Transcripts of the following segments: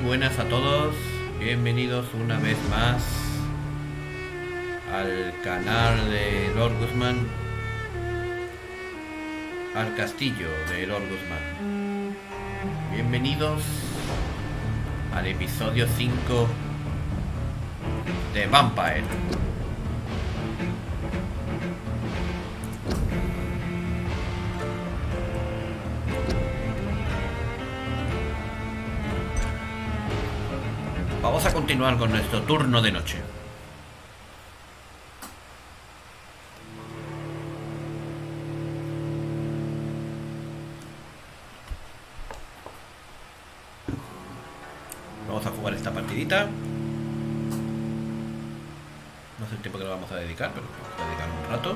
buenas a todos, bienvenidos una vez más al canal de Lord Guzmán, al castillo de Lord Guzmán. Bienvenidos al episodio 5 de Vampyr. Vamos a continuar con nuestro turno de noche. Vamos a jugar esta partidita. No sé el tiempo que le vamos a dedicar, pero vamos a dedicar un rato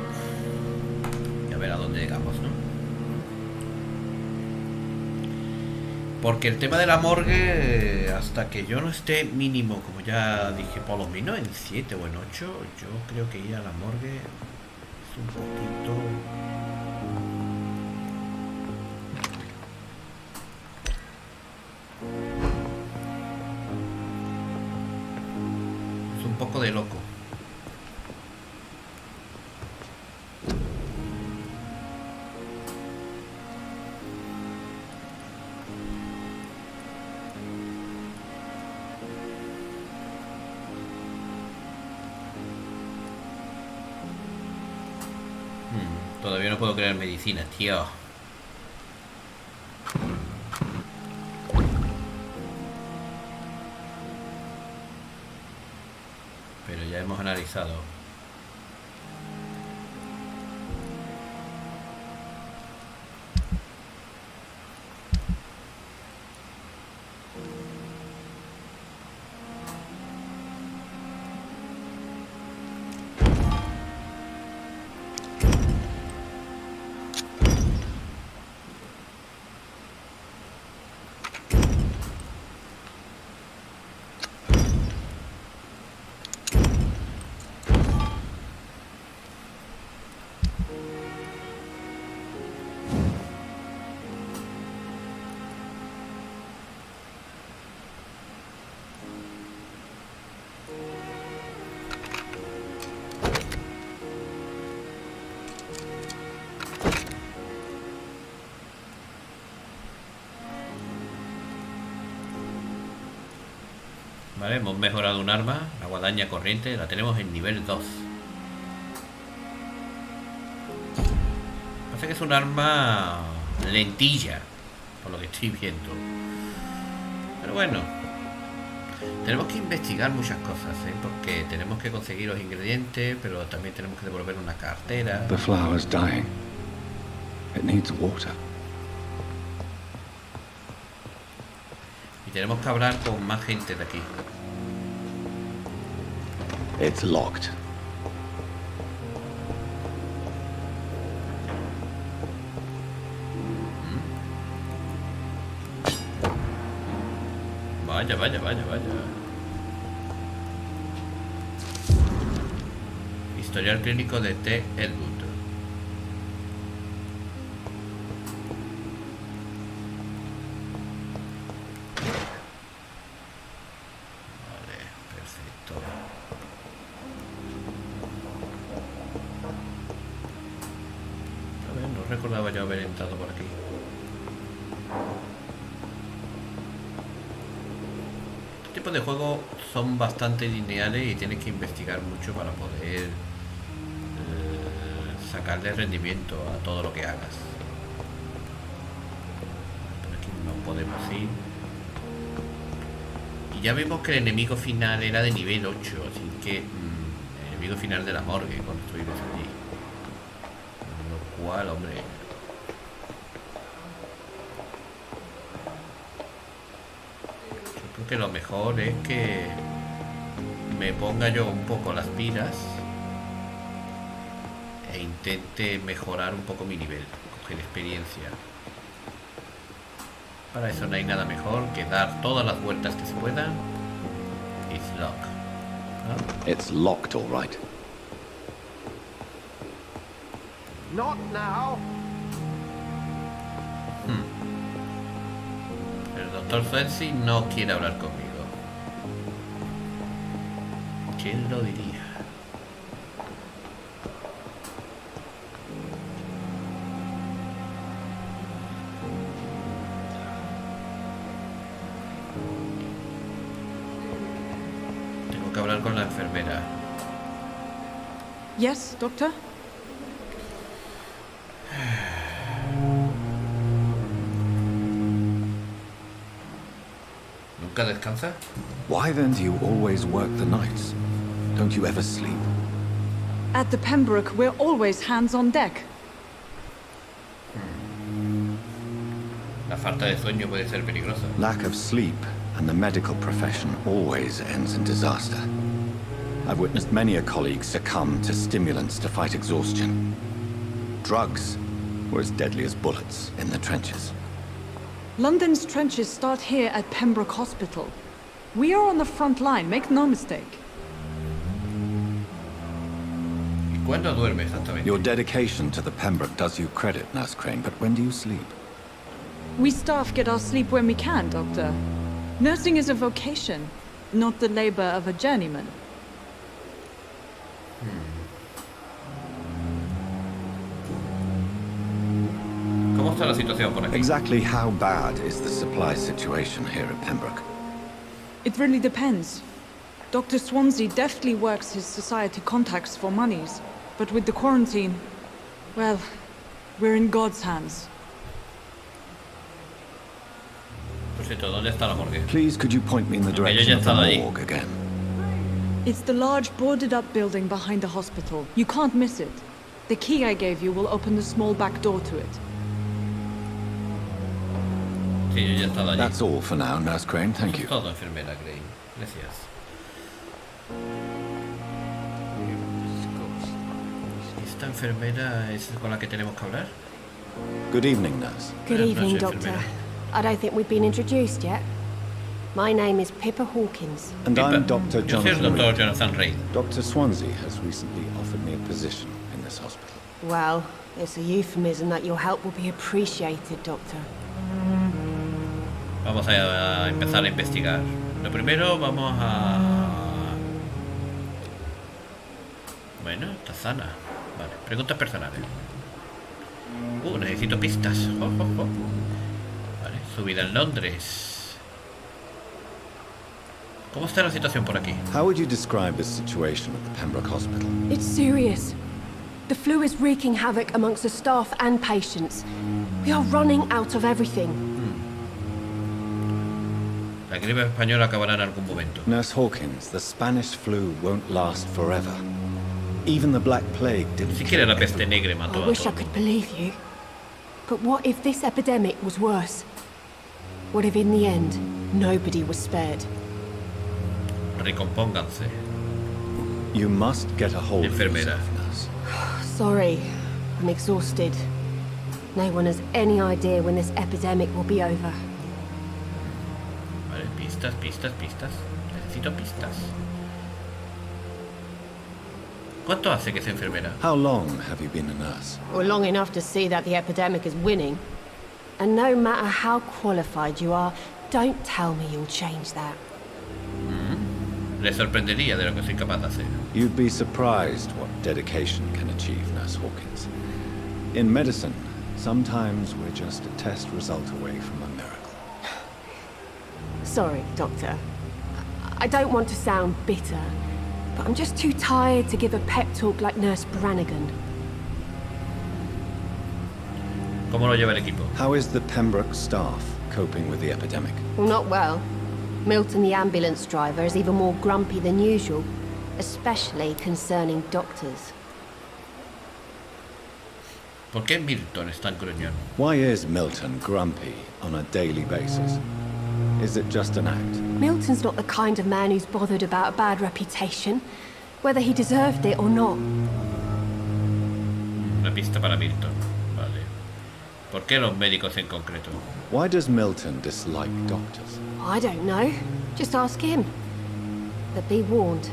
y a ver a dónde llegamos, ¿no? Porque el tema de la morgue, hasta que yo no esté mínimo, como ya dije, por lo menos en 7 o en 8, yo creo que ir a la morgue es un poquito... es un poco de loco. Todavía no puedo crear medicina, tío. Pero ya hemos analizado. Vale, hemos mejorado un arma, la guadaña corriente, la tenemos en nivel 2. Parece que es un arma lentilla, por lo que estoy viendo. Pero bueno, tenemos que investigar muchas cosas, porque tenemos que conseguir los ingredientes, pero también tenemos que devolver una cartera. The flower's dying. It needs water. Y tenemos que hablar con más gente de aquí. It's locked. Vaya. Historial clínico de T. Elwood. Recordaba yo haber entrado por aquí. Este tipo de juegos son bastante lineales y tienes que investigar mucho para poder sacarle rendimiento a todo lo que hagas. Por aquí no podemos ir. Y ya vimos que el enemigo final era de nivel 8, así que el enemigo final de la morgue cuando estuvimos allí. Igual, hombre. Yo creo que lo mejor es que me ponga yo un poco las pilas e intente mejorar un poco mi nivel, coger experiencia. Para eso no hay nada mejor que dar todas las vueltas que se puedan. It's locked. ¿No? It's locked, all right. Not now. Perdón. doctor Swansea no quiere hablar conmigo. ¿Quién lo diría? Tengo que hablar con la enfermera. Yes, doctor? ¿Nunca descansa? Why then do you always work the nights? Don't you ever sleep? At the Pembroke, we're always hands on deck. La falta de sueño puede ser peligrosa. Lack of sleep and the medical profession always ends in disaster. I've witnessed many a colleague succumb to stimulants to fight exhaustion. Drugs were as deadly as bullets in the trenches. London's trenches start here at Pembroke Hospital. We are on the front line, make no mistake. ¿Y cuándo duerme exactamente? Your dedication to the Pembroke does you credit, Nurse Crane, but when do you sleep? We staff get our sleep when we can, Doctor. Nursing is a vocation, not the labor of a journeyman. ¿Cómo está la situación por aquí? Exactly how bad is the supply situation here at Pembroke? It really depends. Dr. Swansea deftly works his society contacts for monies, but with the quarantine, well, we're in God's hands. Por cierto, ¿dónde está la morgue? Please, could you point me in the Okay, direction of the ya está ahí. morgue again? It's the large boarded-up building behind the hospital. You can't miss it. The key I gave you will open the small back door to it. Sí, yo ya he estado allí. That's all for now, Nurse Crane. Thank you. Todo, enfermera Crane. Gracias. ¿Esta enfermera es con la que tenemos que hablar? Good evening, Nurse. Good Buenas evening, noches, Doctor. enfermera. I don't think we've been introduced yet. My name is Pippa Hawkins. And I'm Dr. Yo soy el Jonathan doctor Reed. Jonathan Reid. Dr. Swansea has recently offered me a position in this hospital. Well, it's a euphemism that your help will be appreciated, Doctor. Vamos a empezar a investigar. Lo primero vamos a... Bueno, está sana. Vale, preguntas personales. Necesito pistas. Vale, su vida en Londres. ¿Cómo está la situación por aquí? How would you describe the situation at the Pembroke Hospital? It's serious. The flu is wreaking havoc amongst the staff and patients. We are running out of everything. La gripe española acabará en algún momento. Nurse Hawkins, the Spanish flu won't last forever. Even the Black Plague Ni didn't. siquiera la peste negra mató I a wish I todos. could believe you. But what if this epidemic was worse? What if in the end, nobody was spared? Recompónganse. You must get a hold of Enfermera. yourself, nurse. Sorry, I'm exhausted. No one has any idea when this epidemic will be over. Vale, pistas. Necesito pistas. ¿Cuánto hace que es enfermera? How long have you been a nurse? Or long enough to see that the epidemic is winning. And no matter how qualified you are, don't tell me you'll change that. Le sorprendería de lo que soy capaz de hacer. You'd be surprised what dedication can achieve, Nurse Hawkins. In medicine, sometimes we're just a test result away from a miracle. Sorry, Doctor. I don't want to sound bitter, but I'm just too tired to give a pep talk like Nurse Brannigan. ¿Cómo lo lleva el equipo? How is the Pembroke staff coping with the epidemic? Well, not well. Milton, the ambulance driver, is even more grumpy than usual, especially concerning doctors. ¿Por qué Milton es tan gruñón? Why is Milton grumpy on a daily basis? Is it just an act? Milton's not the kind of man who's bothered about a bad reputation, whether he deserved it or not. Una pista para Milton. Vale. ¿Por qué los médicos en concreto? Why does Milton dislike doctors? I don't know. Just ask him. But be warned,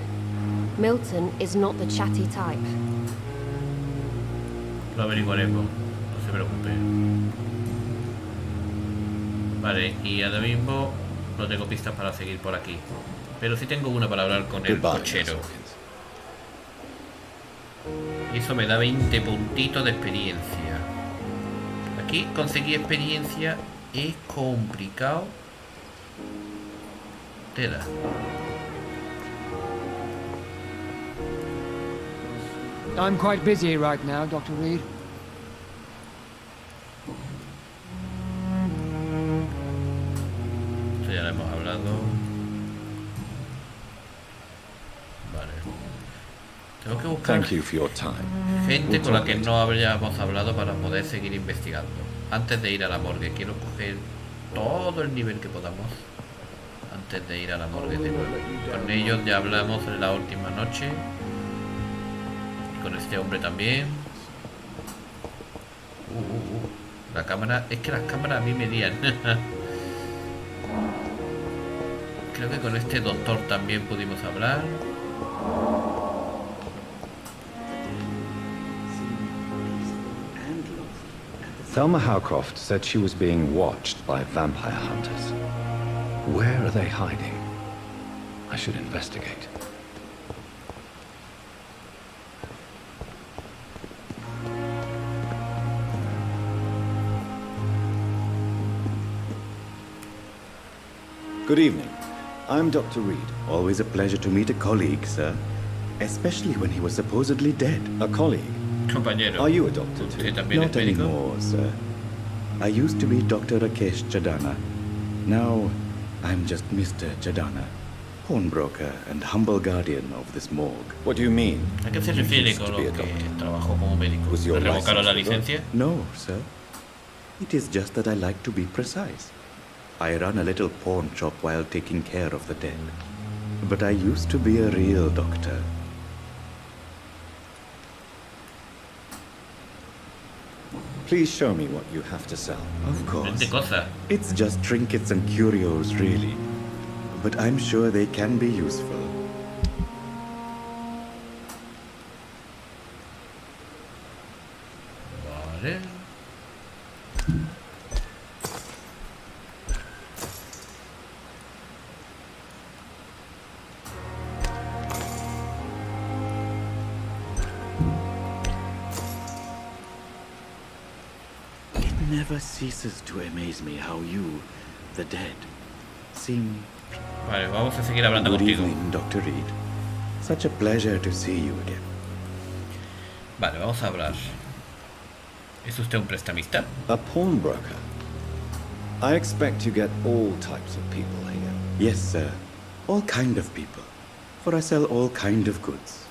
Milton is not the chatty type. Lo averiguaremos. No se preocupe. Vale, y ahora mismo no tengo pistas para seguir por aquí. Pero sí tengo una para hablar con el cochero. Y eso me da 20 puntitos de experiencia. Aquí conseguir experiencia es complicado. Tela. I'm quite busy right now, Dr. Reed. Esto ya lo hemos hablado. Vale. Tengo que buscar Thank you for your time. gente con la que no habríamos hablado para poder seguir investigando. Antes de ir a la morgue, quiero coger todo el nivel que podamos antes de ir a la morgue de nuevo. Con ellos ya hablamos en la última noche. Y con este hombre también. La cámara... Es que las cámaras a mí me lían. Creo que con este doctor también pudimos hablar. Thelma Howcroft said she was being watched by vampire hunters. Where are they hiding? I should investigate. Good evening. I'm Dr. Reed. Always a pleasure to meet a colleague, sir. Especially when he was supposedly dead. A colleague? Compañero. Are you a doctor ¿Usted too? también es Not médico? anymore, sir. I used to be Dr. Rakesh Chadana. Now, I'm just Mr. Chadana, pawnbroker and humble guardian of this morgue. What do you mean? ¿A qué se refiere con lo que trabajó como médico? Was your ¿Le revocaron la license licencia? No, sir. It is just that I like to be precise. I run a little pawn shop while taking care of the dead. But I used to be a real doctor. Please show me what you have to sell. Of course. Vende cosas. It's just trinkets and curios, really. But I'm sure they can be useful. Vale. It never ceases to amaze me how you, the dead, seem... Vale, vamos a seguir hablando Good contigo. evening, Dr. Reed. Such a pleasure to see you again. Vale, vamos a hablar. ¿Es usted un prestamista? A pawnbroker? I expect you get all types of people here. Yes, sir. All kind of people. For I sell all kind of goods.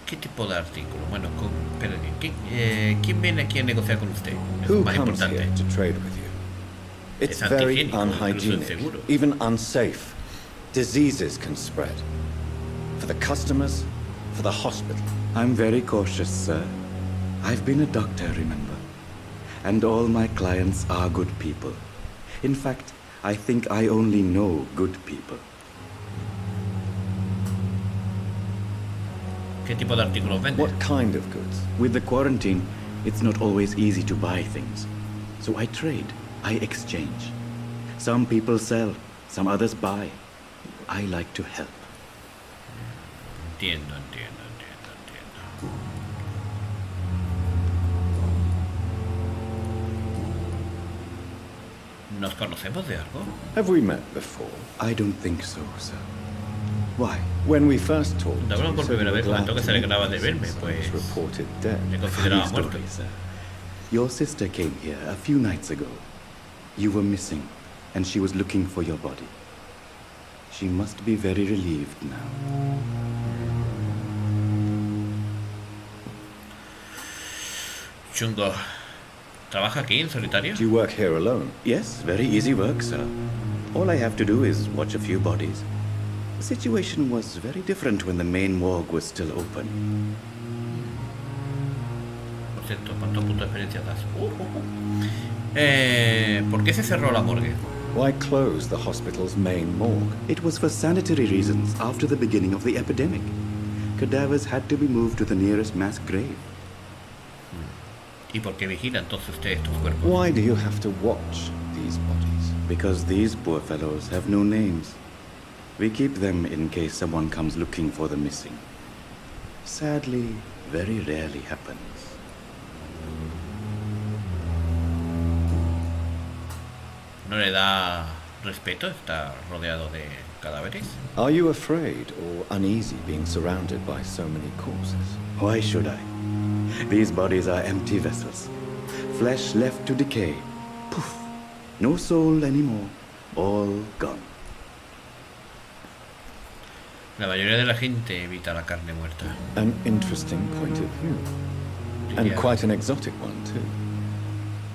¿Qué tipo de artículo? Bueno, ¿quién viene aquí a negociar con usted? Es lo Who más comes importante. here to trade with you? It's Es very antihigiénico, incluso unhygienic, inseguro. even unsafe. Diseases can spread. For the customers, for the hospital. I'm very cautious, sir. I've been a doctor, remember? And all my clients are good people. In fact, I think I only know good people. ¿Qué tipo de artículos vende? What kind of goods? With the quarantine, it's not always easy to buy things. So I trade, I exchange. Some people sell, some others buy. I like to help. Entiendo. ¿Nos conocemos de algo? Have we met before? I don't think so, sir. Why? When we first talked, Cuando hablamos you por said primera you were vez, comentó glad que to se meet alegraba me de verme, since I pues was reported le dead. consideraba Funny muerto. story, sir. Your sister came here a few nights ago. You were missing, and she was looking for your body. She must be very relieved now. Chungo. ¿Trabaja aquí en solitario? Do you work here alone? Yes, very easy work, sir. All I have to do is watch a few bodies. The situation was very different when the main morgue was still open. Por cierto, ¿cuántos puntos de experiencia das? ¿Por qué se cerró la morgue? Why close the hospital's main morgue? It was for sanitary reasons after the beginning of the epidemic. Cadavers had to be moved to the nearest mass grave. ¿Y por qué vigila entonces usted estos cuerpos? Why do you have to watch these bodies? Because these poor fellows have no names. We keep them in case someone comes looking for the missing. Sadly, very rarely happens. ¿No le da respeto estar rodeado de cadáveres? Are you afraid or uneasy being surrounded by so many corpses? Why should I? These bodies are empty vessels. Flesh left to decay. Poof. No soul anymore. All gone. La mayoría de la gente evita la carne muerta. An interesting point of view. And Yeah. quite an exotic one, too.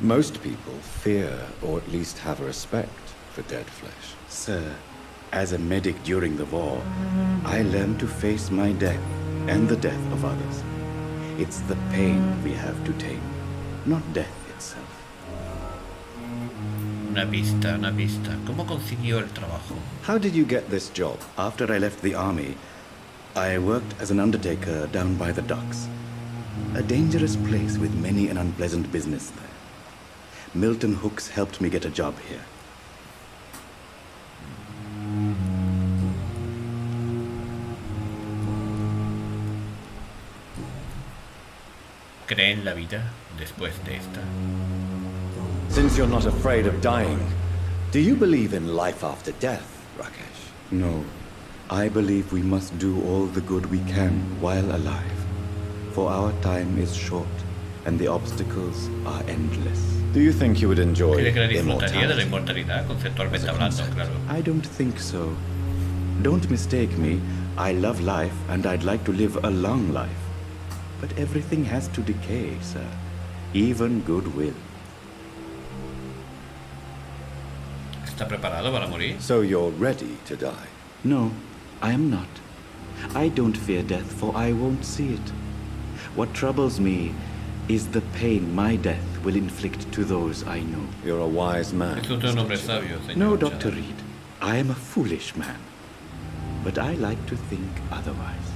Most people fear, or at least have a respect, for dead flesh. Sir, as a medic during the war, I learned to face my death and the death of others. It's the pain we have to tame, not death itself. Una pista, una pista. ¿Cómo consiguió el trabajo? How did you get this job? After I left the army, I worked as an undertaker down by the docks. A dangerous place with many an unpleasant business there. Milton Hooks helped me get a job here. ¿Cree en la vida después de esta? Since you're not afraid of dying, do you believe in life after death, Rakesh? No, I believe we must do all the good we can while alive. For our time is short and the obstacles are endless. Do you think you would enjoy ¿Cree que la disfrutaría de la immortality? inmortalidad, conceptualmente hablando, claro? I don't think so. Don't mistake me. I love life and I'd like to live a long life. But everything has to decay, sir. Even goodwill. ¿Está preparado para morir? So you're ready to die? No, I am not. I don't fear death, for I won't see it. What troubles me is the pain my death will inflict to those I know. You're a wise man. Es usted un hombre Mr. Chidam. sabio, señor. No, Chadha. Dr. Reed. I am a foolish man. But I like to think otherwise.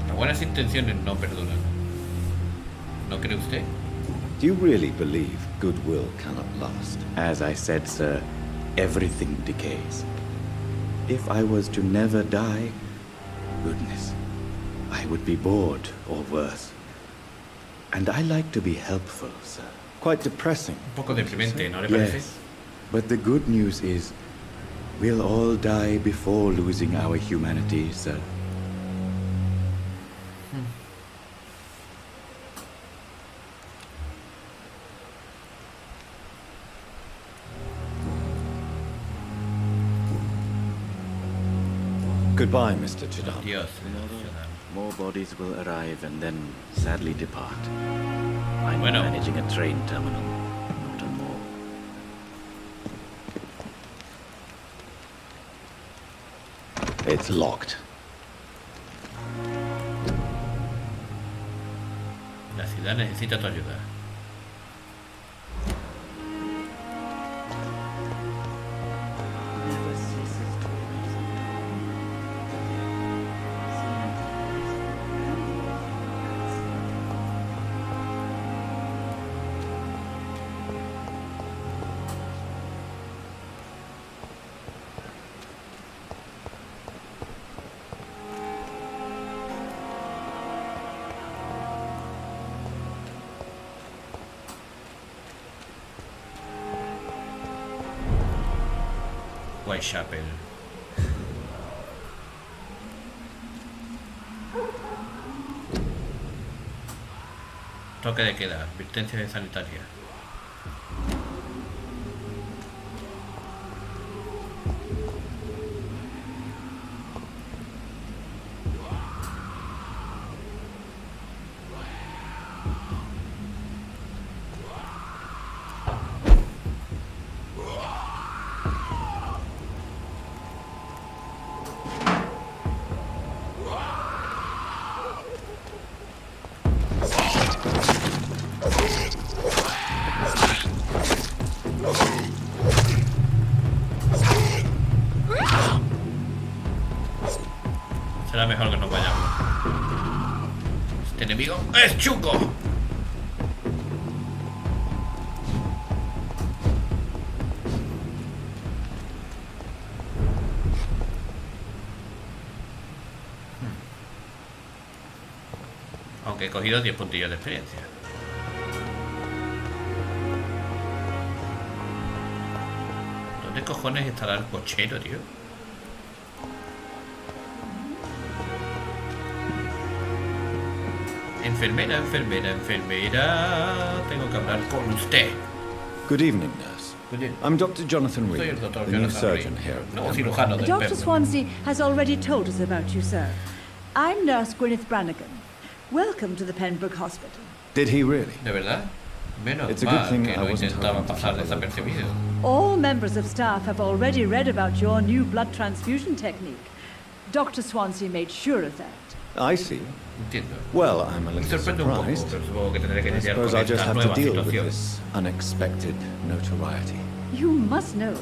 Las buenas intenciones no perduran. ¿No cree usted? Do you really believe goodwill cannot last? As I said, sir, everything decays. If I was to never die, goodness, I would be bored or worse. And I like to be helpful, sir. Quite depressing. Un poco deprimente, ¿no le parece? Yes, but the good news is we'll all die before losing our humanity, sir. Goodbye, Mr. Chidam. Dios, señor Chadha. More bodies will arrive and then sadly depart. I'm Bueno. managing a train terminal, not a morgue. It's locked. La ciudad necesita tu ayuda. Never ceases to amaze me. Withechapel. Toque de queda, advertencia de sanitaria. Será mejor que nos vayamos. Este enemigo es chungo. Aunque he cogido 10 puntillos de experiencia. ¿Dónde cojones estará el cochero, tío? Enfermera, enfermera, enfermera. Tengo que hablar con usted. Good evening, nurse. Good evening. I'm Dr. Jonathan Soy el Reed, doctor the new Jonathan surgeon Reed. here at the No, Pembroke. cirujano del Dr. Pembroke. Swansea has already told us about you, sir. I'm Nurse Gwyneth Brannigan. Welcome to the Pembroke Hospital. Did he really? ¿De verdad? Menos It's a good mal thing que I no wasn't intentaba hoping to pasar keep a low desapercibido. All members of staff have already read about your new blood transfusion technique. Dr. Swansea made sure of that. I see. Entiendo. Well, I'm a Me little sorprende un poco, surprised. pero supongo que tendré que I lidiar suppose con I'll just esta have to nueva deal with situación. this unexpected notoriety. You must know,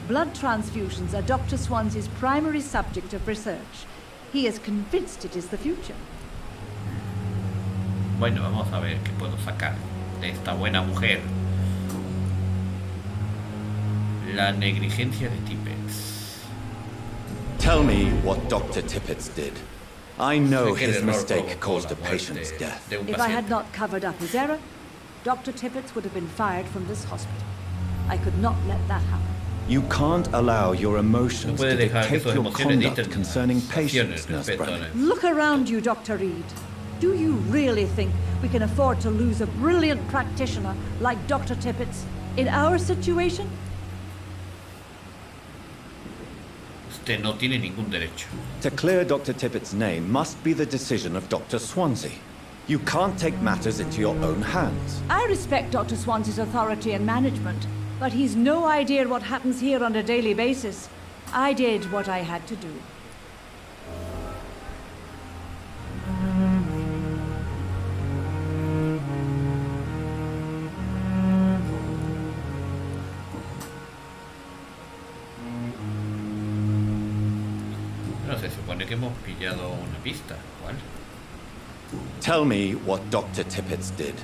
blood transfusions are Dr. Swansea's primary subject of research. He is convinced it is the future. Bueno, vamos a ver qué puedo sacar de esta buena mujer. La negligencia de Tippets. Tell me what Dr. Tippets did. I know Sé que el his error mistake provocó caused a la muerte patient's death. de un If I had paciente. not covered up his error, Dr. Tippets would have been fired from this hospital. I could not let that happen. You can't allow your No emotions to puede dejar que dictate sus your emociones conduct dicten concerning sus patients, acciones Nurse respecto a Brannigan. Look around you, Dr. Reed. Do you really think we can afford to lose a brilliant practitioner like Dr. Tippets in our situation? Usted no tiene ningún derecho. To clear Dr. Tippet's name must be the decision of Dr. Swansea. You can't take matters into your own hands. I respect Dr. Swansea's authority and management, but he's no idea what happens here on a daily basis. I did what I had to do. No, se supone que hemos pillado una pista. ¿Cuál? Tell me what Dr. Tippets did.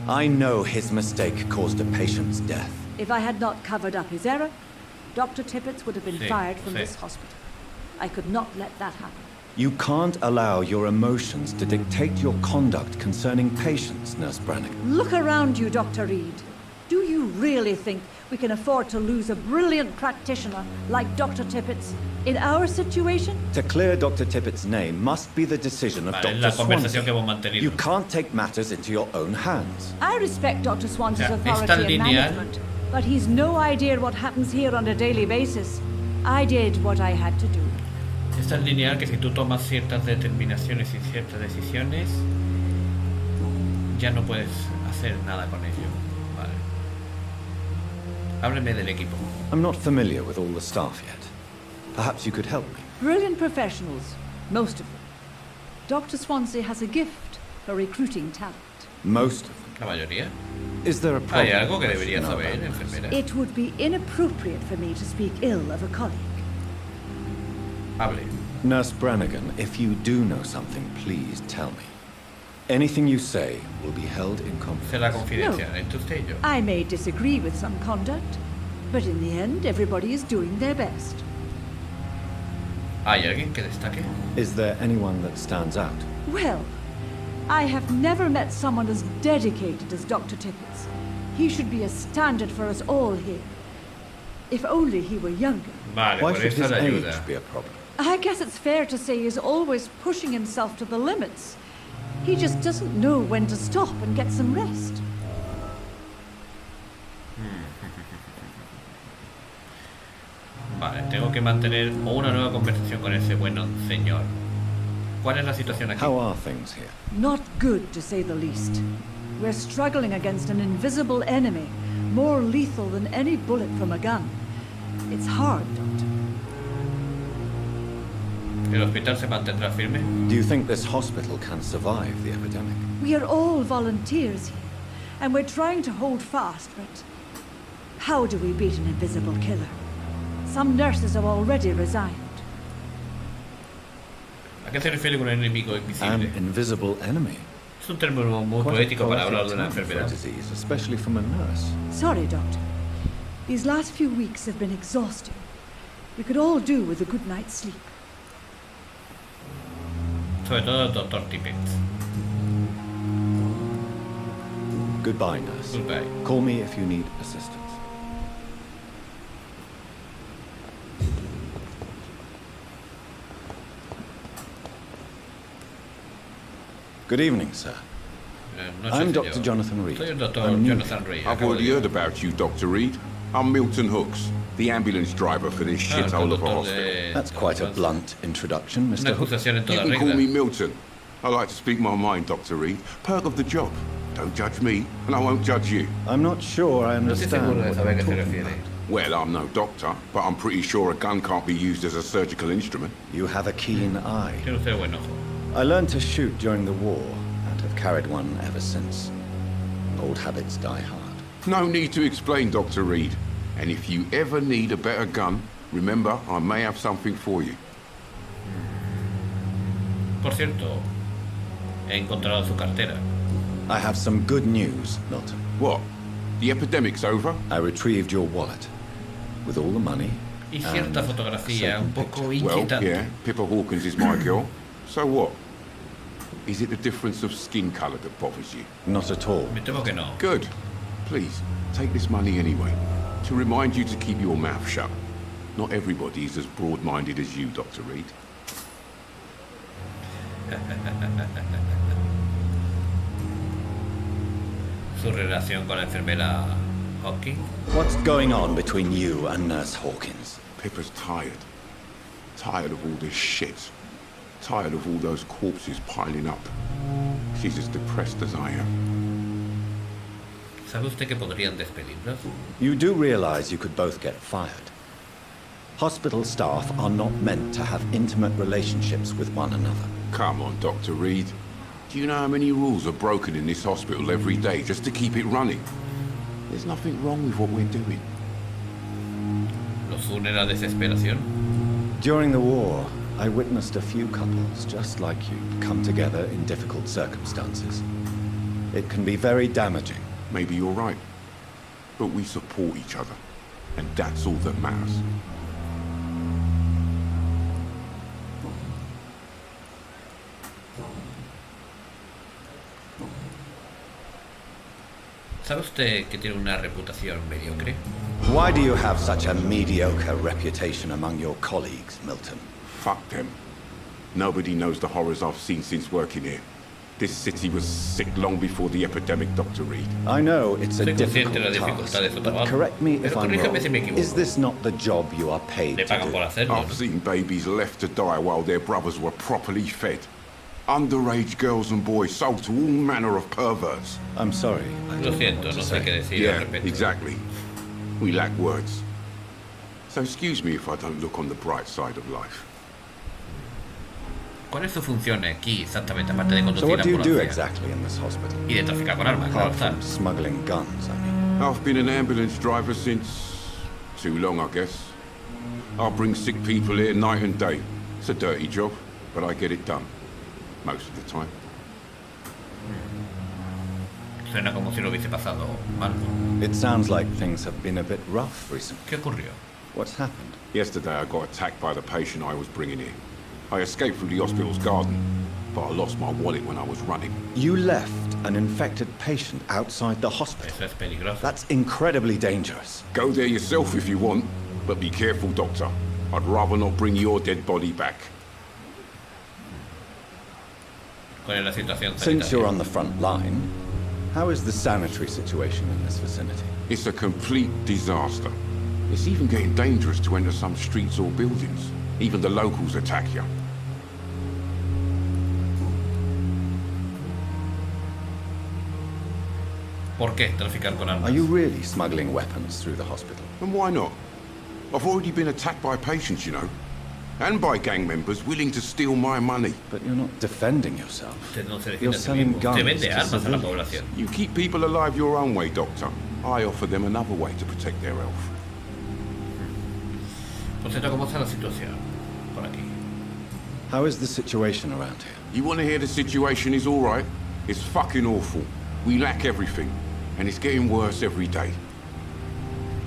I know his mistake caused a patient's death. If I had not covered up his error, Dr. Tippets would have been Sí, fired from sí. this hospital. I could not let that happen. You can't allow your emotions to dictate your conduct concerning patients, Nurse Brannigan. Look around you, Dr. Reed. Do you really think we can afford to lose a brilliant practitioner like Dr. Tippets in our situation? To clear Dr. Tippet's name must be the decision of Vale, Dr. la conversación que Swansea. hemos mantenido. You can't take matters into your own hands. I respect Dr. Swansea's O sea, es authority tan and lineal. management, but he's no idea what happens here on a daily basis. I did what I had to do. Es tan lineal que si tú tomas ciertas determinaciones y ciertas decisiones, ya no puedes hacer nada con ello. Vale. Hábleme del equipo. I'm not familiar with all the staff yet. Perhaps you could help me. Brilliant professionals, most of them. Dr. Swansea has a gift for recruiting talent. Most of them. La mayoría. Is there a problem? Hay algo que I should debería know saber, about this? enfermera. It would be inappropriate for me to speak ill of a colleague. Hable. Nurse Brannigan, if you do know something, please tell me. Anything you say will be held in Será confidence. confidencial entre usted y yo. I may disagree with some conduct, but in the end, everybody is doing their best. ¿Hay alguien que destaque? Is there anyone that stands out? Well, I have never met someone as dedicated as Dr. Tippets. He should be a standard for us all here. If only he were younger. Vale, Why por should eso his la age ayuda. be a problem? I guess it's fair to say he's always pushing himself to the limits. He just doesn't know when to stop and get some rest. Vale, tengo que mantener una nueva conversación con ese bueno señor. ¿Cuál es la situación aquí? How are things here? Not good, to say the least. We're struggling against an invisible enemy, more lethal than any bullet from a gun. It's hard, Doctor. ¿El hospital se mantendrá firme? Do you think this hospital can survive the epidemic? We are all volunteers here, and we're trying to hold fast, but how do we beat an invisible killer? Some nurses have already resigned. ¿A qué se refiere con un enemigo An invisible? invisible enemy. Es un término muy Quite a poético para hablar poetic de una term for a enfermedad. disease, especially from a nurse. Sorry, Doctor. These last few weeks have been exhausting. We could all do with a good night's sleep. Sobre todo el doctor Tippett. Goodbye, nurse. Goodbye. Call me if you need assistance. Good evening, sir. No sé, I'm señor. Dr. Jonathan Reed. Soy el doctor I'm new Jonathan Reed. I've acabo already de- heard about you, Dr. Reed. I'm Milton Hooks, the ambulance driver for this el shithole of a conductor hospital. de- That's quite a blunt introduction, Una Mr. Hook. acusación en You toda can call regla. me Milton. I like to speak my mind, Dr. Reed. Perk of the job. Don't judge me, and I won't judge you. I'm not sure I No estoy understand seguro de what saber a you're qué se talking refiere. about. Well, I'm no doctor, but I'm pretty sure a gun can't be used as a surgical instrument. You have a keen eye. Tiene usted buen ojo. I learned to shoot during the war and have carried one ever since. Old habits die hard. No need to explain, Dr. Reed. And if you ever need a better gun, remember, I may have something for you. Por cierto, he encontrado su cartera. I have some good news, Milton. What? The epidemic's over? I retrieved your wallet with all the money. Y cierta and fotografía a un certain poco picture. Well, inquietante. yeah, Pippa Hawkins is my girl. So what? Is it the difference of skin colour that bothers you? Not at all. Me temo que no. Good. Please, take this money anyway. To remind you to keep your mouth shut. Not everybody is as broad-minded as you, Dr. Reed. Su relación con la enfermera Hawking. What's going on between you and Nurse Hawkins? Pippa's tired. Tired of all this shit. Tired of all those corpses piling up. She's as depressed as I am. ¿Sabe usted que podrían despedirnos? You do realize you could both get fired. Hospital staff are not meant to have intimate relationships with one another. Come on, Dr. Reed. Do you know how many rules are broken in this hospital every day just to keep it running? There's nothing wrong with what we're doing. ¿Los une la desesperación? During the war, I witnessed a few couples just like you come together in difficult circumstances. It can be very damaging. Maybe you're right. But we support each other. And that's all that matters. ¿Sabe usted que tiene una reputación mediocre? Why do you have such a mediocre reputation among your colleagues, Milton? Fuck them. Nobody knows the horrors I've seen since working here. This city was sick long before the epidemic, Dr. Reed. I know it's a Soy consciente de la difficult dificultad de task, su but trabajo. correct me if Pero I'm corríjame si me wrong. equivoco. Is this not the job you are paid Le to pagan por do? hacerlo. I've seen babies left to die while their brothers were properly fed. Underage girls and boys sold to all manner of perverts. I'm sorry. I Lo don't know siento, what to no sé say. qué decir al Yeah, respecto. exactly. We lack words. So excuse me if I don't look on the bright side of life. ¿Cuál es su función aquí exactamente, aparte de So conducir what do you do ambulancia? exactly in this hospital? Y de traficar con armas, claro Apart está. from smuggling guns, I mean. I've been an ambulance driver since... too long, I guess. I bring sick people here night and day. It's a dirty job, but I get it done. Most of the time. Suena como si lo hubiese pasado mal. It sounds like things have been a bit rough recently. ¿Qué ocurrió? What's happened? Yesterday I got attacked by the patient I was bringing in. I escaped through the hospital's garden, but I lost my wallet when I was running. You left an infected patient outside the hospital. Eso es peligroso. That's incredibly dangerous. Go there yourself if you want, but be careful, Doctor. I'd rather not bring your dead body back. ¿Cuál es la situación Since you're sanitaria? on the front line, how is the sanitary situation in this vicinity? It's a complete disaster. It's even getting dangerous to enter some streets or buildings. Even the locals attack you. ¿Por qué traficar con armas? Are you really smuggling weapons through the hospital? And why not? I've already been attacked by patients, you know. And by gang members willing to steal my money. But you're not defending yourself. Usted no se You're defiende a sí selling mismo. guns Usted vende to armas a la civilians. población. You keep people alive your own way, Doctor. I offer them another way to protect their health. Por cierto, ¿cómo está la situación por aquí? How is the situation around here? You want to hear the situation is all right? It's fucking awful. We lack everything. And it's getting worse every day.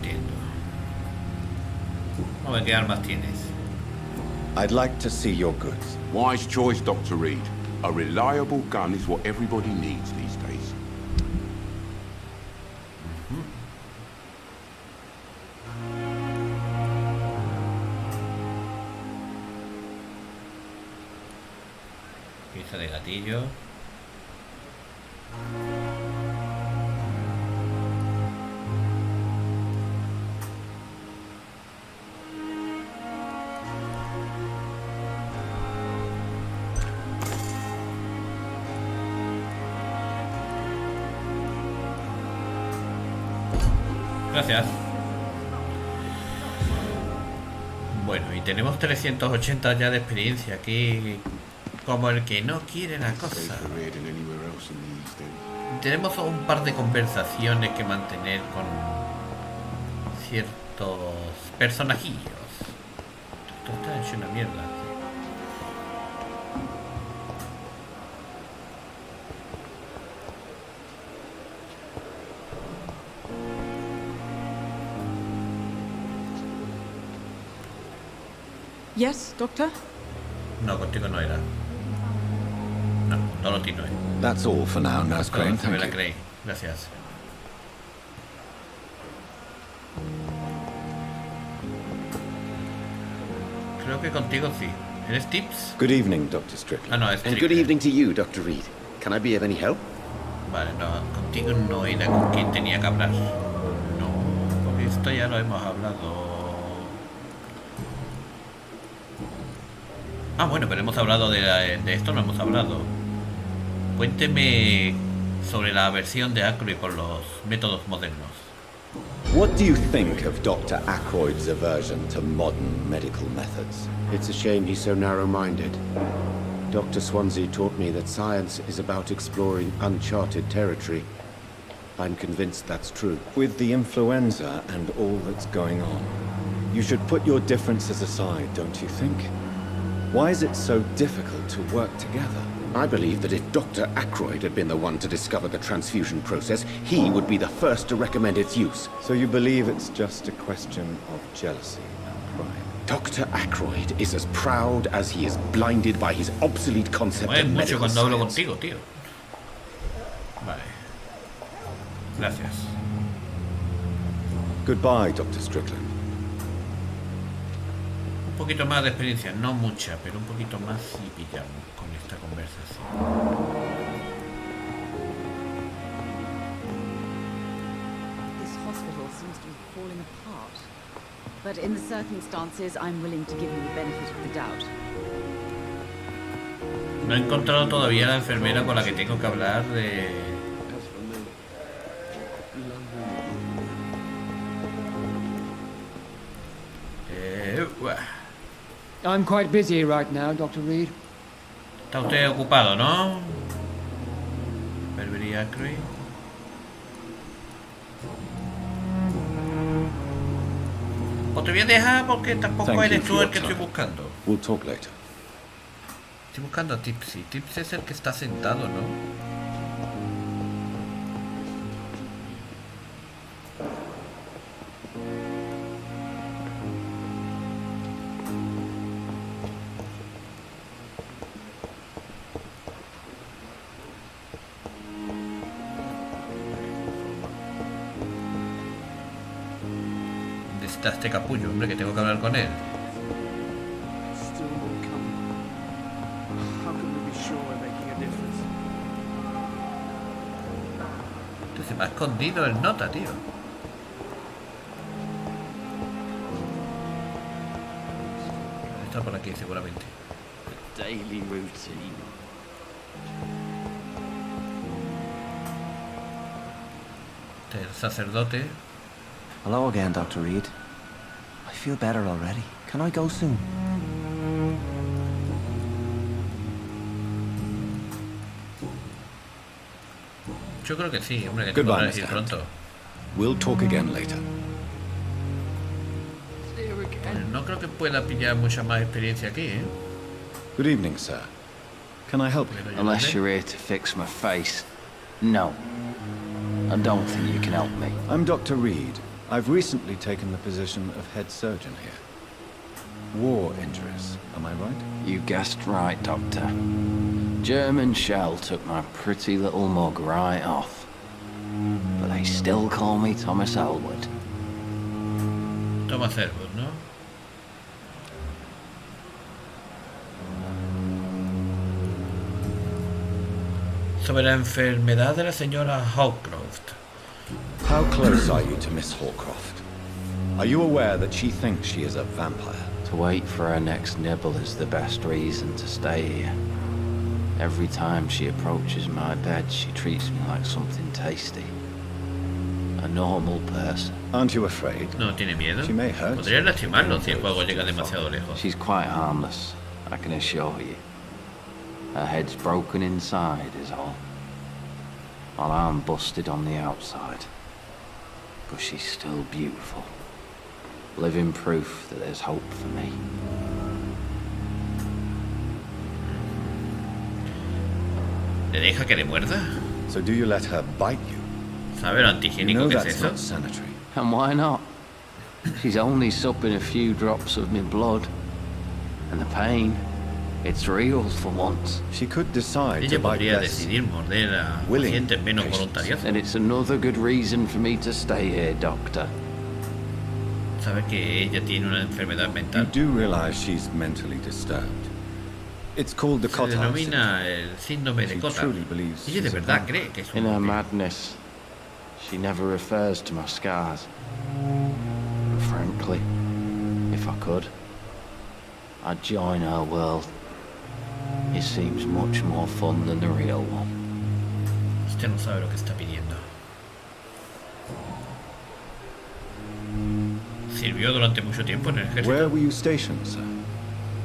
Entiendo. Vamos a ver qué armas tienes. I'd like to see your goods. Wise choice, Dr. Reed. A reliable gun is what everybody needs these days. Pieza de gatillo. Gracias. Bueno, y tenemos 380 ya de experiencia aquí, como el que no quiere la cosa. Tenemos un par de conversaciones que mantener con ciertos personajillos. Esto está hecho una mierda. Yes, Doctor? No, contigo no era. No, Dorothy no es. That's all for now, Nurse Crane. Se me la Thank you. creí. Gracias. Creo que contigo sí. ¿Eres Tips? Good evening, Dr. Ah, Strickland. no, es And good Strickland. evening to you, Dr. Reed. Can I be of any help? Vale, no, contigo no era con quien tenía que hablar. No, porque esto ya lo hemos hablado. Ah, bueno, pero hemos hablado de esto, no hemos hablado. Cuénteme sobre la versión de Ackroyd por los métodos modernos. What do you think of Dr. Ackroyd's aversion to modern medical methods? It's a shame he's so narrow-minded. Dr. Swansea taught me that science is about exploring uncharted territory. I'm convinced that's true. With the influenza and all that's going on, you should put your differences aside, don't you think? Why is it so difficult to work together? I believe that if Dr. Ackroyd had been the one to discover the transfusion process, he would be the first to recommend its use. So you believe it's just a question of jealousy and pride? Dr. Ackroyd is as proud as he is blinded by his obsolete concept No es of mucho medical cuando hablo science. contigo, tío. Vale. Gracias. Goodbye, Dr. Strickland. Un poquito más de experiencia, no mucha, pero un poquito más y pillamos con esta conversación. This hospital seems to be falling apart. But in the circumstances, I'm willing to give you the benefit of the doubt. No he encontrado todavía la enfermera con la que tengo que hablar de... Buah. I'm quite busy right now, Dr. Reed. Está usted ocupado, ¿no? Vampyr Ackroyd. Pues te voy a dejar porque tampoco Thank you eres for tú your el que estoy time. buscando. We'll talk later. Estoy buscando a Tipsy. Tipsy es el que está sentado, ¿no? ¿Dónde está este capullo, hombre? Que tengo que hablar con él. Still more coming. How can we be sure we're making a difference? Este se me ha escondido el nota, tío. Está por aquí, seguramente. The daily routine. Este es el sacerdote. Hello again, Dr. Reed. I feel better already. Can I go soon? Yo creo que sí, hombre, que tengo Goodbye, que ir Mr. pronto. We'll talk again later. Pues no creo que pueda pillar mucha más experiencia aquí, ¿eh? Good evening, sir. Can I help you? Pero yo Unless no sé. you're here to fix my face. No. I don't think you can help me. I'm Dr. Reed. I've recently taken the position of head surgeon here. War injuries, am I right? You guessed right, Doctor. German shell took my pretty little mug right off. But they still call me Thomas Elwood. Thomas Elwood, ¿no? Sobre la enfermedad de la señora Hawcroft. How close are you to Miss Hawcroft? Are you aware that she thinks she is a vampire? To wait for her next nibble is the best reason to stay here. Every time she approaches my bed, she treats me like something tasty. A normal person. Aren't you afraid? No tiene miedo. She may hurt Podría you. lastimarlo si el juego llega demasiado lejos. She's quite harmless, I can assure you. Her head's broken inside is all. While I'm busted on the outside. But she's still beautiful. Living proof that there's hope for me. ¿Le deja que le muerda? So do you let her bite you? ¿Sabe lo You antihigiénico know que es that's eso? not sanitary. And why not? She's only supping a few drops of my blood. And the pain, it's real for once. She could decide Ella to bite podría less. decidir morder a willing pacientes menos patients. voluntarios. And it's another good reason for me to stay here, Doctor. Sabe que ella tiene una enfermedad You mental. do realize she's mentally disturbed. It's called the Se Cotard syndrome. denomina el síndrome de She Cotard. truly believes Ella de she's a verdad vampire. cree que es In un her vampiro. madness, she never refers to my scars. But frankly, if I could, I'd join her world. It seems much more fun than the real one. Usted no sabe lo que está pidiendo. Sirvió durante mucho tiempo en el ejército. Where were you stationed, sir?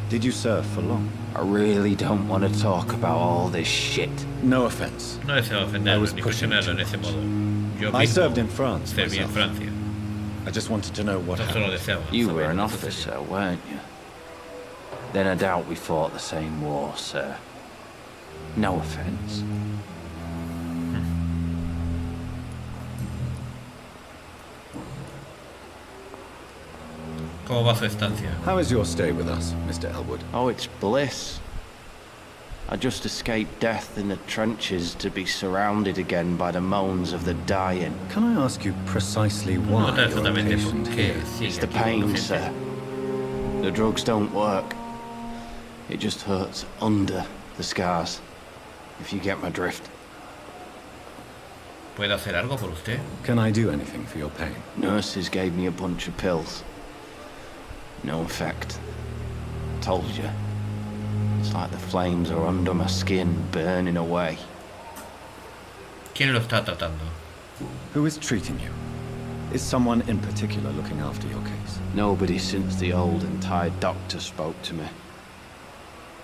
Did you serve for long? I really don't want to talk about all this shit. No offense. No deseo I ofenderlo was ni pushing cuestionarlo en too ese much. modo. Yo I mismo served in France serví en myself. Francia. I just wanted to know what No solo happened. deseaba You saber were an lo que sucedió. officer, weren't you? Then I doubt we fought the same war, sir. No offense. ¿Cómo va su estancia? How is your stay with us, Mr. Elwood? Oh, it's bliss. I just escaped death in the trenches to be surrounded again by the moans of the dying. Can I ask you precisely why No you're exactamente por patient qué here? sigue It's the aquí con pain, gente. sir. The drugs don't work. It just hurts under the scars, if you get my drift. ¿Puedo hacer algo por usted? Can I do anything for your pain? Nurses gave me a bunch of pills. No effect. Told you. It's like the flames are under my skin, burning away. ¿Quién lo está tratando? Who is treating you? Is someone in particular looking after your case? Nobody since the old and tired doctor spoke to me.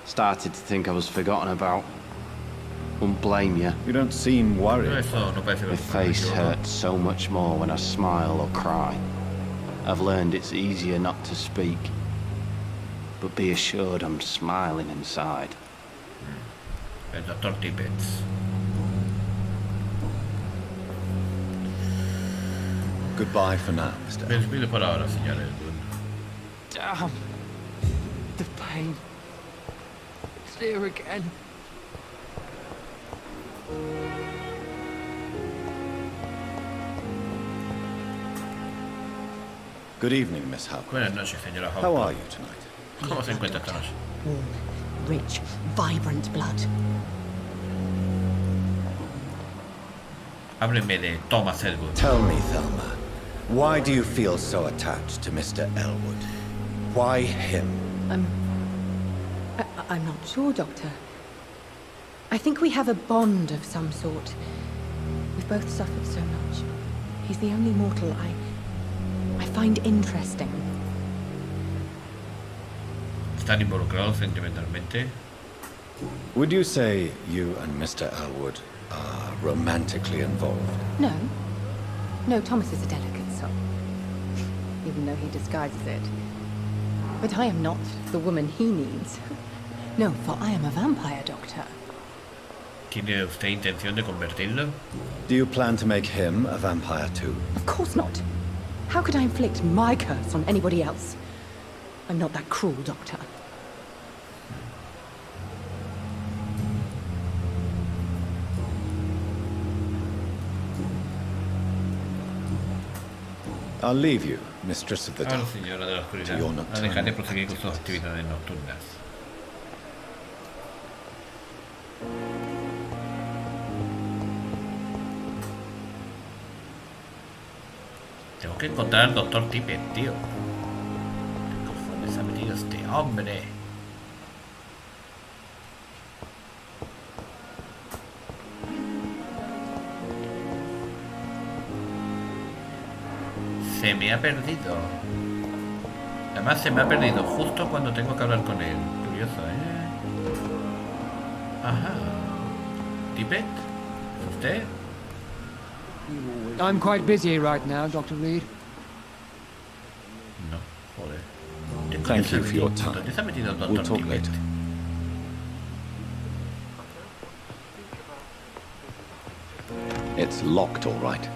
Started to think I was forgotten about. Won't blame you. You don't seem No, worried. eso no parece My que face hurts so much more when I smile or cry. I've learned it's easier not to speak. But be assured I'm smiling inside. El doctor Tippets. Goodbye for now, Mr. Me despido por ahora, señor Elwood. Damn. The pain. It's here again. Good evening, Miss Howcroft. Buenas noches, señora How Hawcroft. are you tonight? ¿Cómo se encuentra esta noche? Warm, rich, vibrant blood. Hábleme de Thomas Elwood. Tell me, Thelma, why do you feel so attached to Mr. Elwood? Why him? I'm not sure, Doctor. I think we have a bond of some sort. We've both suffered so much. He's the only mortal I find interesting. ¿Están involucrados sentimentalmente? Would you say you and Mr. Elwood are romantically involved? No. No, Thomas is a delicate soul. Even though he disguises it. But I am not the woman he needs. No, for I am a vampire, Doctor. ¿Tiene usted intención de convertirlo? Do you plan to make him a vampire too? Of course not. How could I inflict my curse on anybody else? I'm not that cruel, Doctor. I'll leave you, Mistress of the Ahora, Dark. señora de la oscuridad. To your La nocturnal dejaré proseguir con sus activities. actividades nocturnas. Tenemos que encontrar al doctor Tippett, tío. ¿Qué cojones ha metido este hombre? Se me ha perdido. Además se me ha perdido justo cuando tengo que hablar con él. Curioso, ¿eh? Ajá. ¿Tippett? ¿Es usted? I'm quite busy right now, Dr. Reed. No, joder. Thank you for your time. ¿Dónde se ha metido el We'll doctor talk Tippett? later. It's locked, all right.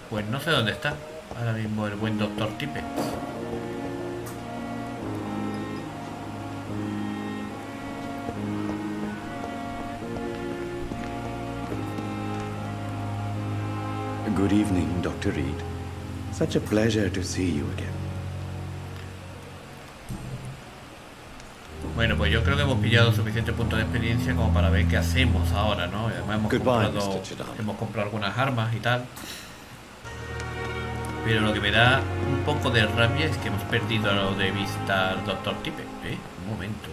Pues no sé dónde está ahora mismo el buen doctor Tippett. Good evening, Dr. Reed. Such a pleasure to see you again. Bueno, pues yo creo que hemos pillado suficiente punto de experiencia como para ver qué hacemos ahora, ¿no? Y además hemos comprado algunas armas y tal. Pero lo que me da un poco de rabia es que hemos perdido de vista al doctor Tippett, ¿eh? Un momento.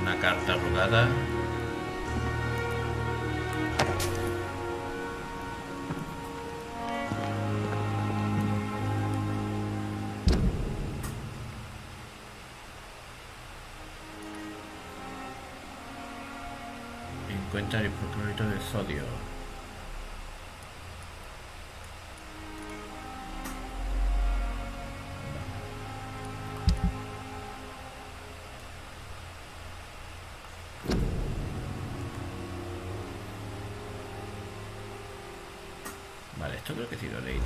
Una carta arrugada. Encuentra el hipoclorito de sodio. Vale, esto creo que sí lo he leído.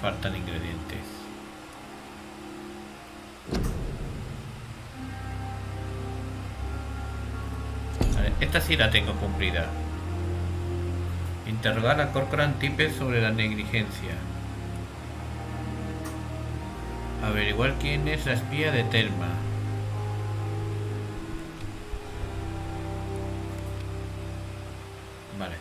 Faltan ingredientes. Vale, esta sí la tengo cumplida. Interrogar a Corcoran Tippett sobre la negligencia. Averiguar quién es la espía de Thelma. Vale.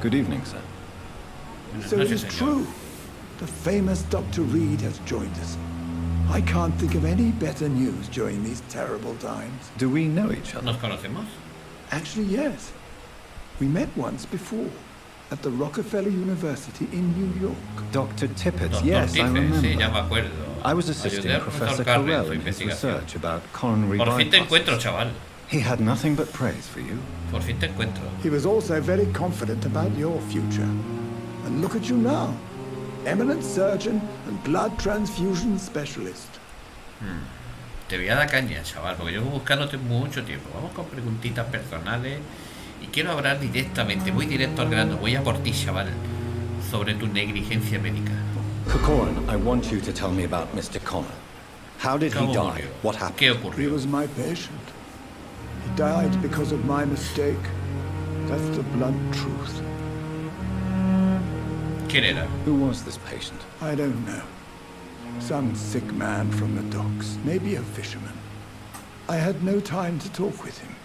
Good evening, sir. So it is true. The famous Dr. Reed has joined us. I can't think of any better news during these terrible times. Do we know each other? ¿Nos conocemos? Actually, yes. We met once before, at the Rockefeller University in New York. Dr. Tippett, Dr. yes, I Tippett, remember. sí, ya me acuerdo. I was Ayudé assisting al Professor Carrel en Carell su in his investigación. research about coronary Por fin te bypass. encuentro, chaval. He had nothing but praise for you. Por fin te encuentro. He was also very confident about your future. And look at you now. Eminent surgeon and blood transfusion specialist. Te voy a dar caña, chaval, porque yo voy buscándote mucho tiempo. Vamos con preguntitas personales y quiero hablar directamente, voy directo al grano, voy a por ti, chaval, sobre tu negligencia médica. Corcoran, I want you to tell me about Mr. Connor. How did he die? What happened? ¿Qué He ocurrió? was my patient. He died because of my mistake. That's the blunt truth. ¿Quién era? Who was this patient? I don't know. Some sick man from the docks, maybe a fisherman. I had no time to talk with him.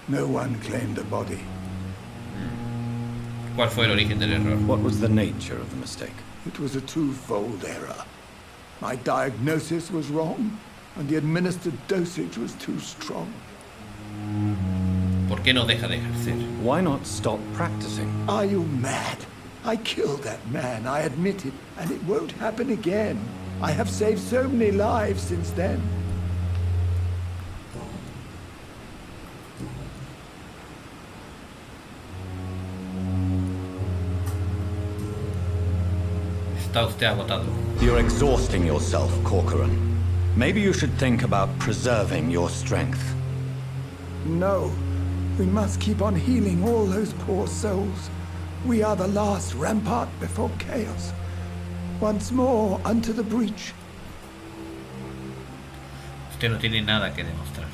No one claimed a body. ¿Cuál fue el origen del error? What was the nature of the mistake? It was a twofold error. My diagnosis was wrong, and the administered dosage was too strong. ¿Por qué no deja de ejercer? Why not stop practicing? Are you mad? I killed that man, I admit it, and it won't happen again. I have saved so many lives since then. Está usted agotado. You're exhausting yourself, Corcoran. Maybe you should think about preserving your strength. No, we must keep on healing all those poor souls. We are the last rampart before chaos. Once more, unto the breach. Usted no tiene nada que demostrar.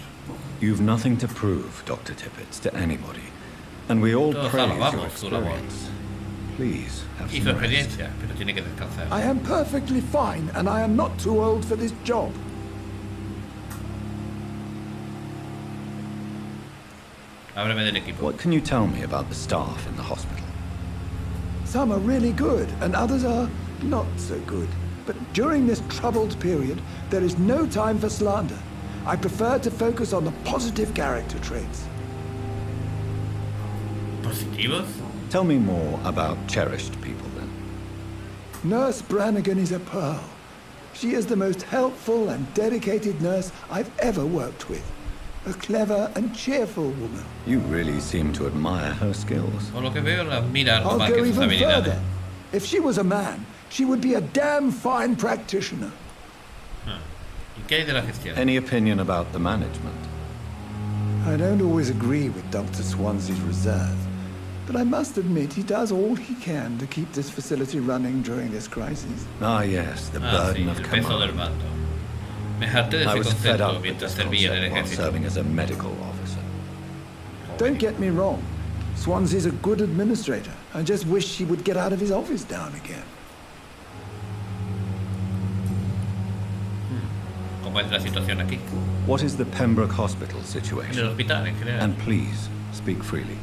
You've nothing to prove, Dr. Tippett, to anybody. And we all Todos praise your alabamos su labor. experience. Please, have Y some su rest. experiencia, pero tiene que descansar. I am perfectly fine, and I am not too old for this job. Háblame del equipo. What can you tell me about the staff in the hospital? Some are really good, and others are not so good. But during this troubled period, there is no time for slander. I prefer to focus on the positive character traits. ¿Positivos? Tell me more about cherished people, then. Nurse Brannigan is a pearl. She is the most helpful and dedicated nurse I've ever worked with. A clever and cheerful woman. You really seem to admire her skills. Por lo que veo, la mira I'll más go que sus even habilidades. further. If she was a man, she would be a damn fine practitioner. ¿Y qué hay de la gestión? Any opinion about the management? I don't always agree with Dr. Swansea's reserve, but I must admit he does all he can to keep this facility running during this crisis. Ah, yes, the Sí, burden of el peso del command. mando. Me harté de I ese was fed concepto up with mientras this servía en el concept while ejército. serving as a medical officer. Don't get me wrong. Swansea's a good administrator. I just wish he would get out of his office now and again. ¿Cómo es la situación aquí? What is the Pembroke Hospital En el situation? hospital en general. And please, speak freely.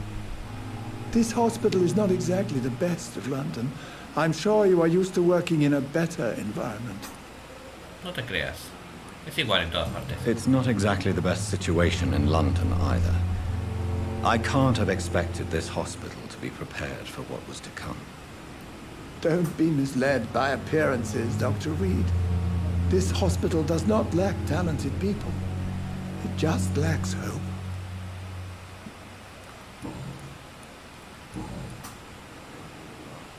This hospital is not exactly the best of London. I'm sure you are used to working in a better environment. No te creas. Es igual en todas partes. It's not exactly the best situation in London either. I can't have expected this hospital to be prepared for what was to come. Don't be misled by appearances, Dr. Reed. This hospital does not lack talented people. It just lacks hope.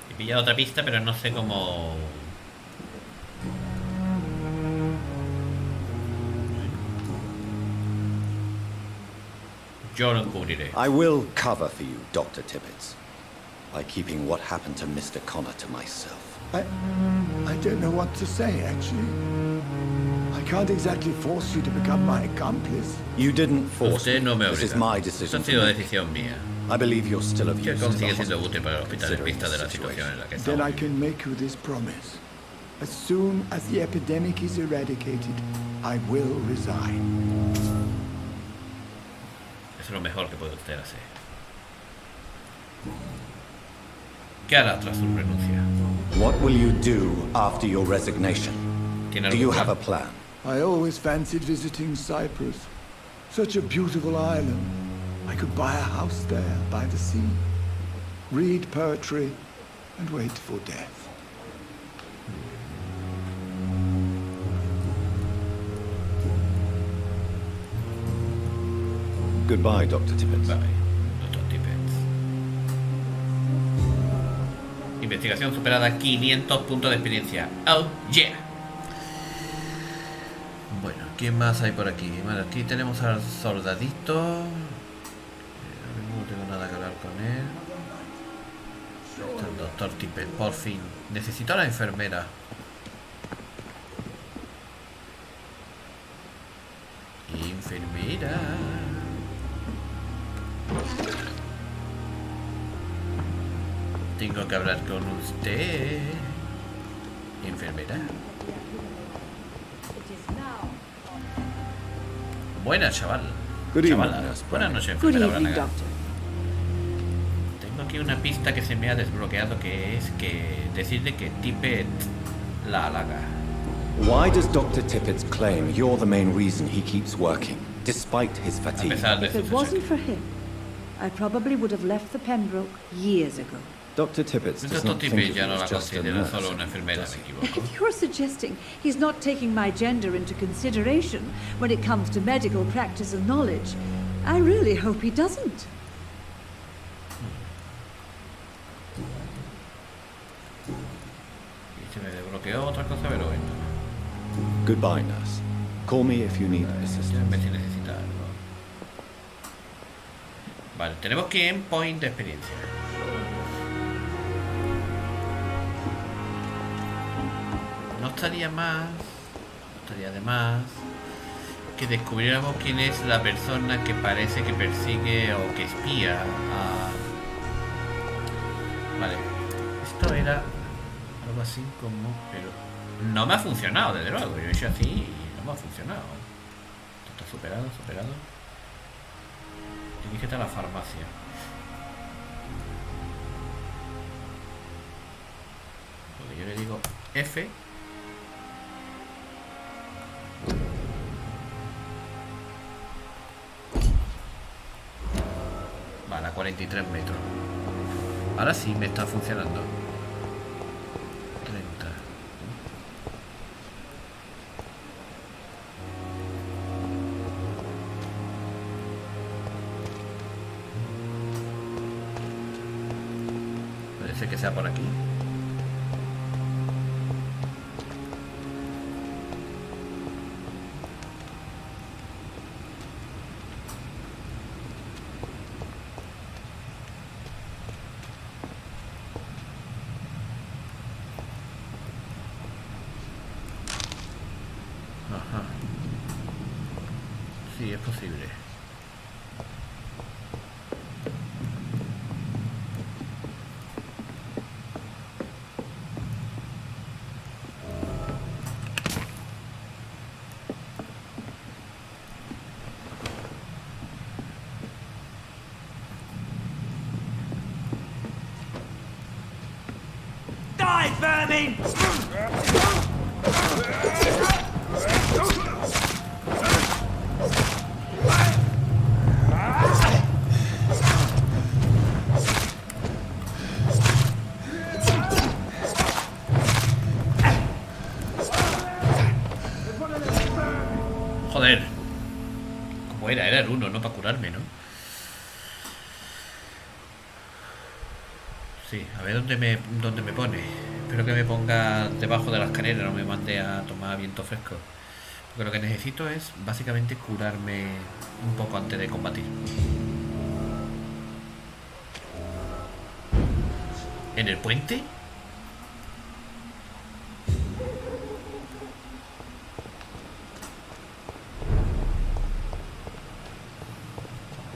He pillado otra pista, pero no sé cómo... Yo lo cubriré. I will cover for you, Dr. Tippett, by keeping what happened to Mr. Connor to myself. I don't know what to say, actually. I can't exactly force you to become my accomplice. You didn't force Usted no me me. This is obliga. my Esto decision ha to sido make. decisión mía. I believe you're still of Que use to the consigue siendo hospital, útil para el hospital en vista de la considering the situación en la que Then estamos. I can make you this promise. As soon as the epidemic is eradicated, I will resign. Eso es lo mejor que puede usted hacer. ¿Qué hará tras su renuncia? What will you do after your resignation? ¿Tiene Do algún you plan? have a plan? I always fancied visiting Cyprus. Such a beautiful island. I could buy a house there by the sea, read poetry, and wait for death. Goodbye, Dr. Tippett. Bye, Dr. Tippett. Investigación superada, 500 puntos de experiencia. Oh, yeah. Bueno, ¿quién más hay por aquí? Bueno, aquí tenemos al soldadito. Ahora mismo no tengo nada que hablar con él. Está el doctor doctor Tippett, por fin. Necesito a la enfermera. Enfermera. Tengo que hablar con usted. Enfermera. Buenas, chaval. Good evening, Chavala. Nurse Buenas noches, Good enfermera evening, Branagh. Doctor. Tengo aquí una pista que se me ha desbloqueado, que es que decirle que Tippett la halaga. Why does Dr. Tippett's claim you're the main reason he keeps working, despite his A fatigue? pesar de If su it wasn't for him, I probably would have left the Pembroke years ago. Dr. Tippett El does doctor not think Tippett of ya you no la as just a considera nurse, solo una enfermera, does me he? equivoco. If you're suggesting he's not taking my gender into consideration when it comes to medical practice and knowledge, I really hope he doesn't. Y se me desbloqueó otra cosa, pero bueno. Goodbye, nurse. Call me if you need Ya assistance. me si necesita algo. Vale, tenemos que ir en point de experiencia. No estaría de más que descubriéramos quién es la persona que parece que persigue o que espía a... Vale, esto era algo así como... Pero no me ha funcionado, desde luego. Yo he hecho así y no me ha funcionado. Esto está superado. Tienes que estar a la farmacia. Porque yo le digo F. Vale, a 43 metros. Ahora sí me está funcionando. 30. Parece que sea por aquí. Ajá. Sí, es posible. Die, vermin! Joder. ¿Cómo era? Era el 1, no para curarme, ¿no? Sí, a ver dónde me pone. Espero que me ponga debajo de la escalera, no me mande a tomar viento fresco. Porque lo que necesito es básicamente curarme un poco antes de combatir. ¿En el puente?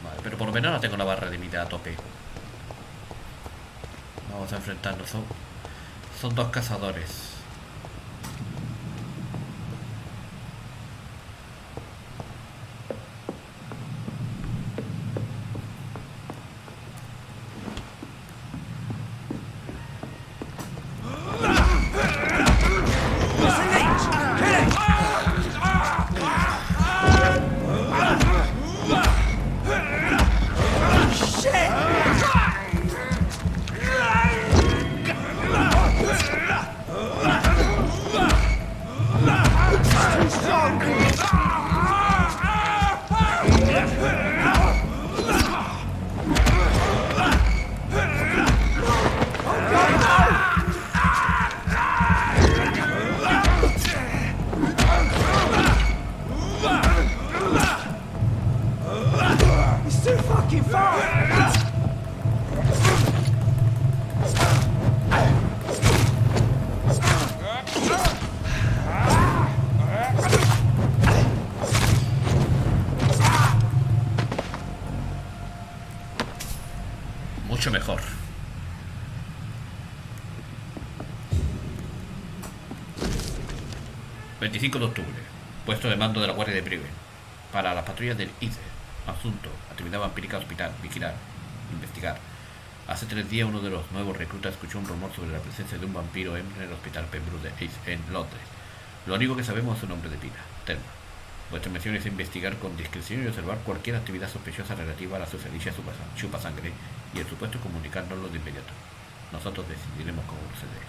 Vale, pero por lo menos ahora tengo la barra de vida a tope. Vamos a enfrentarnos. Son dos cazadores. It's too fucking far! Mucho mejor. ...25 de octubre... ...puesto de mando de la Guardia de Prive... ...para las patrullas del ICE... ...asunto... ...actividad vampírica hospital... ...vigilar... ...investigar... Hace 3 días uno de los nuevos reclutas escuchó un rumor sobre la presencia de un vampiro en el hospital Pembroke de Ace en Londres. Lo único que sabemos es su nombre de pila, Thelma. Vuestra misión es investigar con discreción y observar cualquier actividad sospechosa relativa a la susodicha chupasangre y el supuesto comunicárnoslo de inmediato. Nosotros decidiremos cómo proceder.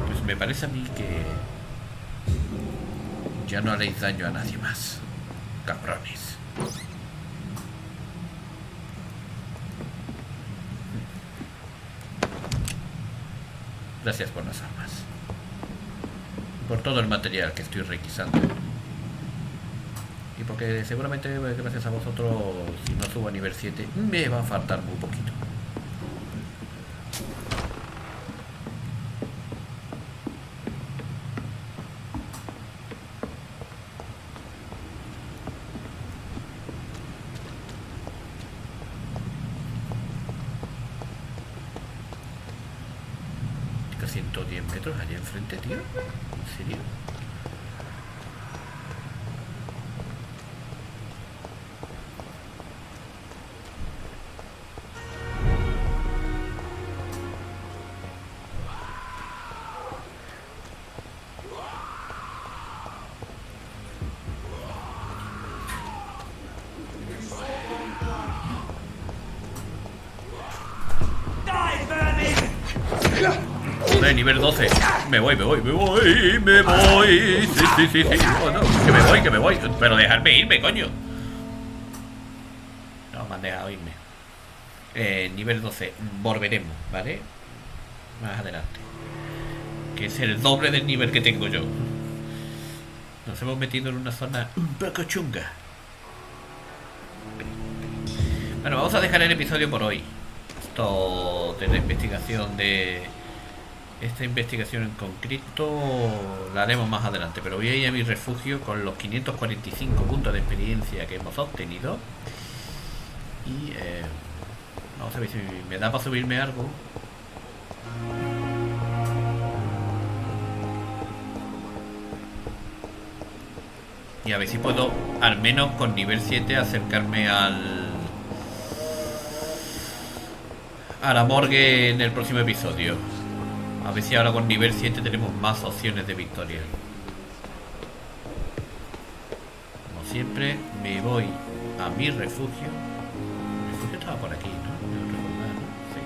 Pues me parece a mí que ya no haréis daño a nadie más, cabrones. Gracias por las armas. Por todo el material que estoy requisando. Y porque seguramente gracias a vosotros, si no subo a nivel 7, me va a faltar muy poquito. A 110 metros allá enfrente, tío. ¿En serio? Nivel 12. Me voy. Sí. Oh, no, que me voy. Pero dejarme irme, coño. No, me han dejado irme. Nivel 12. Volveremos, ¿vale? Más adelante. Que es el doble del nivel que tengo yo. Nos hemos metido en una zona un poco chunga. Bueno, vamos a dejar el episodio por hoy. Esto de la investigación de... Esta investigación en concreto la haremos más adelante, pero voy a ir a mi refugio con los 545 puntos de experiencia que hemos obtenido. Y vamos a ver si me da para subirme algo. Y a ver si puedo, al menos con nivel 7, acercarme a la morgue en el próximo episodio. A ver si ahora con nivel 7 tenemos más opciones de victoria. Como siempre, me voy a mi refugio. El refugio estaba por aquí, ¿no? No recordar, ¿no? Sí.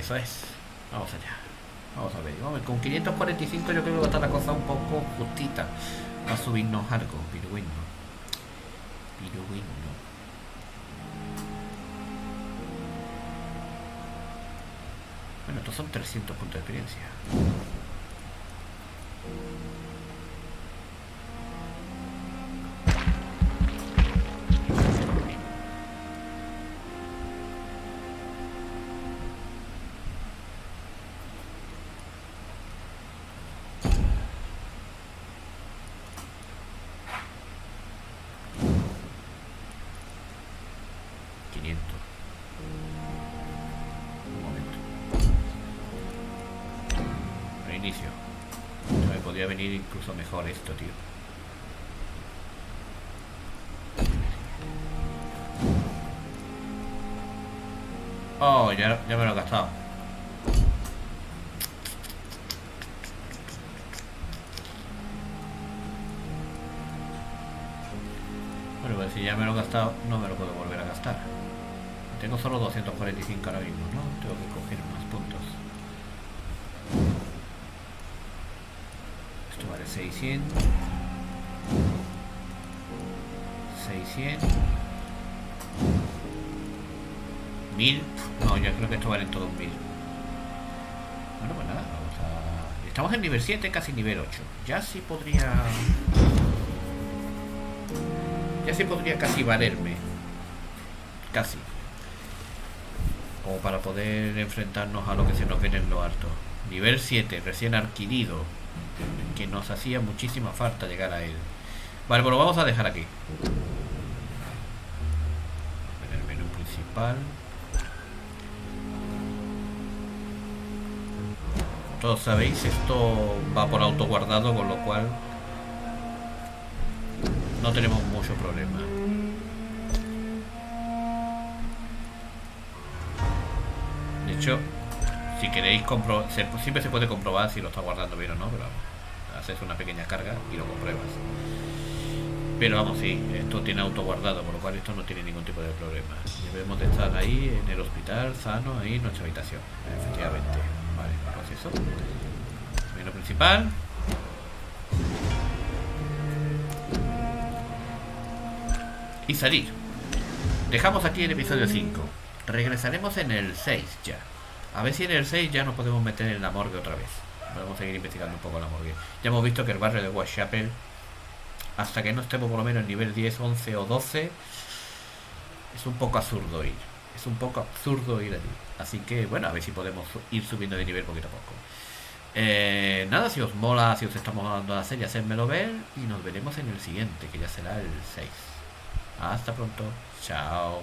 Eso es. Vamos allá. Vamos a ver. Con 545 yo creo que va a estar la cosa un poco justita. Va a subirnos algo, pero bueno. Bueno, estos son 300 puntos de experiencia. Podría venir incluso mejor esto, tío. Oh, ya me lo he gastado. Bueno, pues si ya me lo he gastado, no me lo puedo volver a gastar. Tengo solo 245 ahora mismo, ¿no? Tengo que coger más puntos. 600 1000. No, yo creo que esto vale todo un 1000. Bueno, pues nada, vamos a... Estamos en nivel 7, casi nivel 8. Ya sí podría casi valerme. Casi. Como para poder enfrentarnos a lo que se nos viene en lo alto. Nivel 7, recién adquirido. Que nos hacía muchísima falta llegar a él. Vale, pues lo vamos a dejar aquí. En el menú principal. Todos sabéis, esto va por autoguardado, con lo cual no tenemos mucho problema. De hecho, si queréis siempre se puede comprobar si lo está guardando bien o no, pero vamos, haces una pequeña carga y lo compruebas. Pero vamos, sí, esto tiene autoguardado, por lo cual esto no tiene ningún tipo de problema. Debemos de estar ahí en el hospital, sano, ahí en nuestra habitación, efectivamente. Vale, pues eso. Menú principal. Y salir. Dejamos aquí el episodio 5. Regresaremos en el 6 ya. A ver si en el 6 ya nos podemos meter en la morgue otra vez. Podemos seguir investigando un poco la morgue. Ya hemos visto que el barrio de Withechapel, hasta que no estemos por lo menos en nivel 10, 11 o 12, es un poco absurdo ir. Es un poco absurdo ir allí. Así que, bueno, a ver si podemos ir subiendo de nivel poquito a poco. Nada, si os mola, si os estamos dando la serie, hacérmelo ver. Y nos veremos en el siguiente, que ya será el 6. Hasta pronto. Chao.